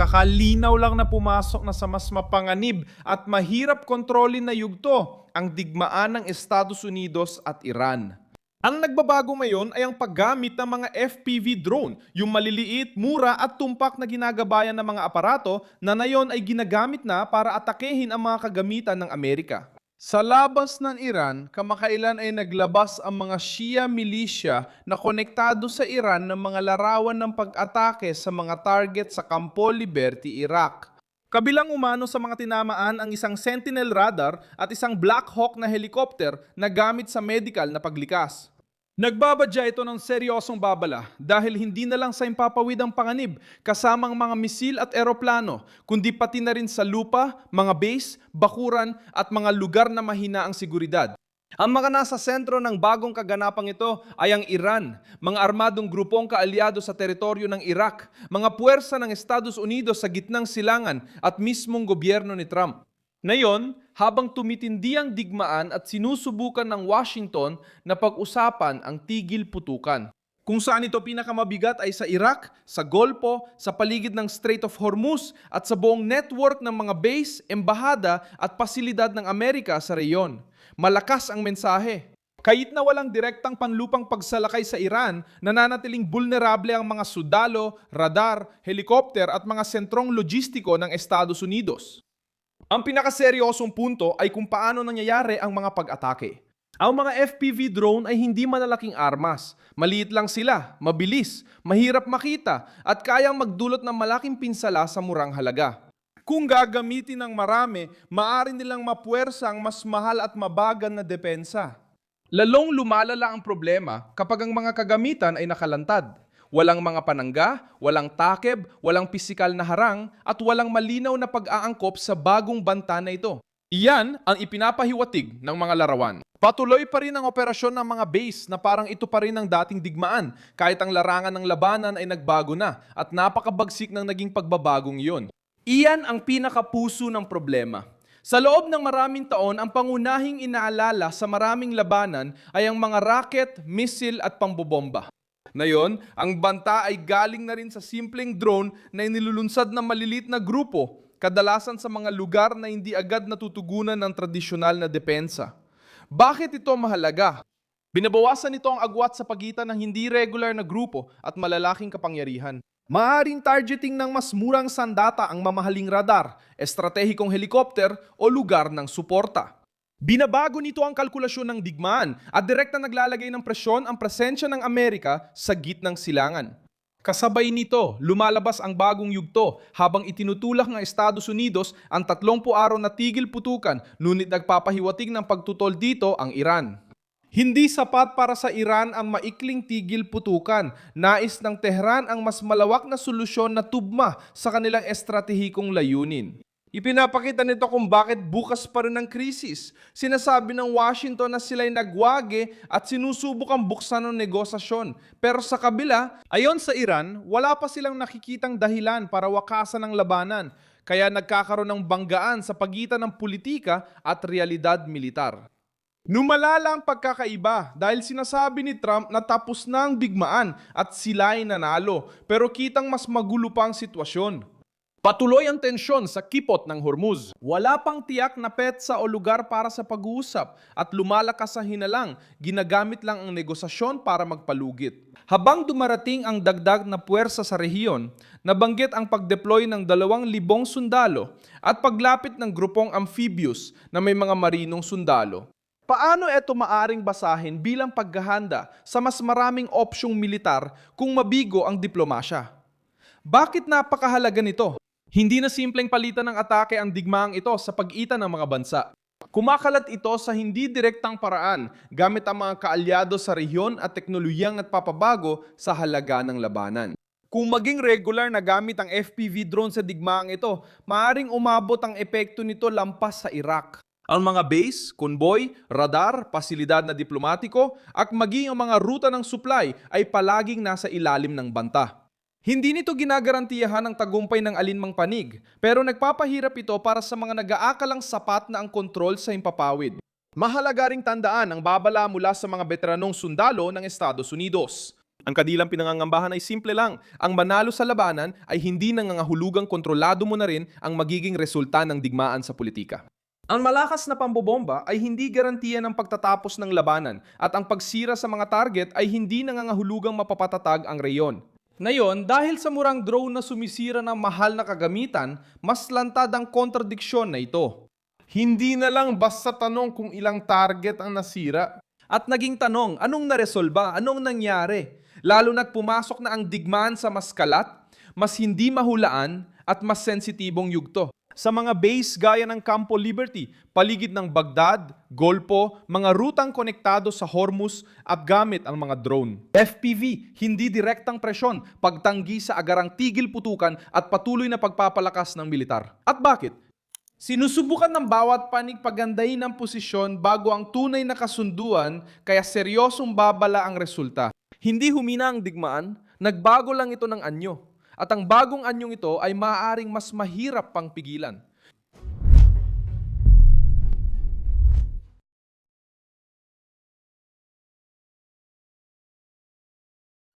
Kakalinaw lang na pumasok na sa mas mapanganib at mahirap kontrolin na yugto ang digmaan ng Estados Unidos at Iran. Ang nagbabago ngayon ay ang paggamit ng mga FPV drone, yung maliliit, mura at tumpak na ginagabayan ng mga aparato na ngayon ay ginagamit na para atakehin ang mga kagamitan ng Amerika. Sa labas ng Iran, kamakailan ay naglabas ang mga Shia militia na konektado sa Iran ng mga larawan ng pag-atake sa mga target sa Campo Liberty, Iraq. Kabilang umano sa mga tinamaan ang isang Sentinel radar at isang Black Hawk na helicopter na gamit sa medical na paglikas. Nagbabadya ito ng seryosong babala dahil hindi na lang sa impapawid ang panganib kasamang mga misil at eroplano, kundi pati na rin sa lupa, mga base, bakuran at mga lugar na mahina ang seguridad. Ang mga nasa sentro ng bagong kaganapang ito ay ang Iran, mga armadong grupong kaalyado sa teritoryo ng Iraq, mga puwersa ng Estados Unidos sa gitnang silangan at mismong gobyerno ni Trump. Ngayon, habang tumitindi ang digmaan at sinusubukan ng Washington na pag-usapan ang tigil putukan. Kung saan ito pinakamabigat ay sa Iraq, sa Golpo, sa paligid ng Strait of Hormuz at sa buong network ng mga base, embahada at pasilidad ng Amerika sa reyon. Malakas ang mensahe. Kahit na walang direktang panlupang pagsalakay sa Iran, nananatiling vulnerable ang mga sundalo, radar, helikopter at mga sentrong logistiko ng Estados Unidos. Ang pinakaseryosong punto ay kung paano nangyayari ang mga pag-atake. Ang mga FPV drone ay hindi malalaking armas. Maliit lang sila, mabilis, mahirap makita at kayang magdulot ng malaking pinsala sa murang halaga. Kung gagamitin ng marami, maaari nilang mapuwersa ang mas mahal at mabagal na depensa. Lalong lumalala ang problema kapag ang mga kagamitan ay nakalantad. Walang mga panangga, walang takeb, walang pisikal na harang at walang malinaw na pag-aangkop sa bagong banta na ito. Iyan ang ipinapahiwatig ng mga larawan. Patuloy pa rin ang operasyon ng mga base na parang ito pa rin ang dating digmaan kahit ang larangan ng labanan ay nagbago na at napakabagsik ng naging pagbabagong iyon. Iyan ang pinakapuso ng problema. Sa loob ng maraming taon, ang pangunahing inaalala sa maraming labanan ay ang mga rocket, missile at pambobomba. Ngayon, ang banta ay galing na rin sa simpleng drone na inilulunsad ng malilit na grupo, kadalasan sa mga lugar na hindi agad natutugunan ng tradisyonal na depensa. Bakit ito mahalaga? Binabawasan nito ang agwat sa pagitan ng hindi regular na grupo at malalaking kapangyarihan. Maaaring targeting ng mas murang sandata ang mamahaling radar, estratehikong helikopter o lugar ng suporta. Binabago nito ang kalkulasyon ng digmaan at direkta naglalagay ng presyon ang presensya ng Amerika sa gitnang silangan. Kasabay nito, lumalabas ang bagong yugto habang itinutulak ng Estados Unidos ang 30 araw na tigil putukan, ngunit nagpapahiwatig ng pagtutol dito ang Iran. Hindi sapat para sa Iran ang maikling tigil putukan. Nais ng Tehran ang mas malawak na solusyon na tugma sa kanilang estratehikong layunin. Ipinapakita nito kung bakit bukas pa rin ang krisis. Sinasabi ng Washington na sila'y nagwagi at sinusubukang buksan ng negosasyon. Pero sa kabila, ayon sa Iran, wala pa silang nakikitang dahilan para wakasan ang labanan. Kaya nagkakaroon ng banggaan sa pagitan ng politika at realidad militar. Numalala ang pagkakaiba dahil sinasabi ni Trump na tapos na ang digmaan at sila'y nanalo, pero kitang mas magulo pa ang sitwasyon. Patuloy ang tensyon sa kipot ng Hormuz. Wala pang tiyak na petsa o lugar para sa pag-uusap at lumalakas sa hinalang, ginagamit lang ang negosasyon para magpalugit. Habang dumarating ang dagdag na puwersa sa rehiyon, nabanggit ang pag-deploy ng 2,000 sundalo at paglapit ng grupong amphibious na may mga marinong sundalo. Paano ito maaring basahin bilang paghahanda sa mas maraming opsyong militar kung mabigo ang diplomasya? Bakit napakahalaga nito? Hindi na simpleng palitan ng atake ang digmaang ito sa pagitan ng mga bansa. Kumakalat ito sa hindi direktang paraan gamit ang mga kaalyado sa rehiyon at teknolohiyang nagpapabago sa halaga ng labanan. Kung maging regular na gamit ang FPV drone sa digmaang ito, maaaring umabot ang epekto nito lampas sa Iraq. Ang mga base, konboy, radar, pasilidad na diplomatiko at maging ang mga ruta ng supply ay palaging nasa ilalim ng banta. Hindi nito ginagarantiyahan ang tagumpay ng alinmang panig, pero nagpapahirap ito para sa mga nag-aakalang sapat na ang kontrol sa himpapawid. Mahalaga ring tandaan ang babala mula sa mga veteranong sundalo ng Estados Unidos. Ang kanilang pinangangambahan ay simple lang. Ang manalo sa labanan ay hindi nangangahulugang kontrolado mo na rin ang magiging resulta ng digmaan sa politika. Ang malakas na pambobomba ay hindi garantiya ng pagtatapos ng labanan at ang pagsira sa mga target ay hindi nangangahulugang mapapatatag ang reyon. Ngayon, dahil sa murang drone na sumisira ng mahal na kagamitan, mas lantad ang kontradiksyon na ito. Hindi na lang basta tanong kung ilang target ang nasira. At naging tanong, anong naresolba? Anong nangyari? Lalo na't pumasok na ang digmaan sa mas kalat, mas hindi mahulaan at mas sensitibong yugto. Sa mga base gaya ng Campo Liberty, paligid ng Baghdad, Golpo, mga rutang konektado sa Hormuz at gamit ang mga drone. FPV, hindi direktang presyon, pagtanggi sa agarang tigil putukan at patuloy na pagpapalakas ng militar. At bakit? Sinusubukan ng bawat panig pagandahin ang posisyon bago ang tunay na kasunduan kaya seryosong babala ang resulta. Hindi humina ang digmaan, nagbago lang ito ng anyo. At ang bagong anyong ito ay maaaring mas mahirap pang pigilan.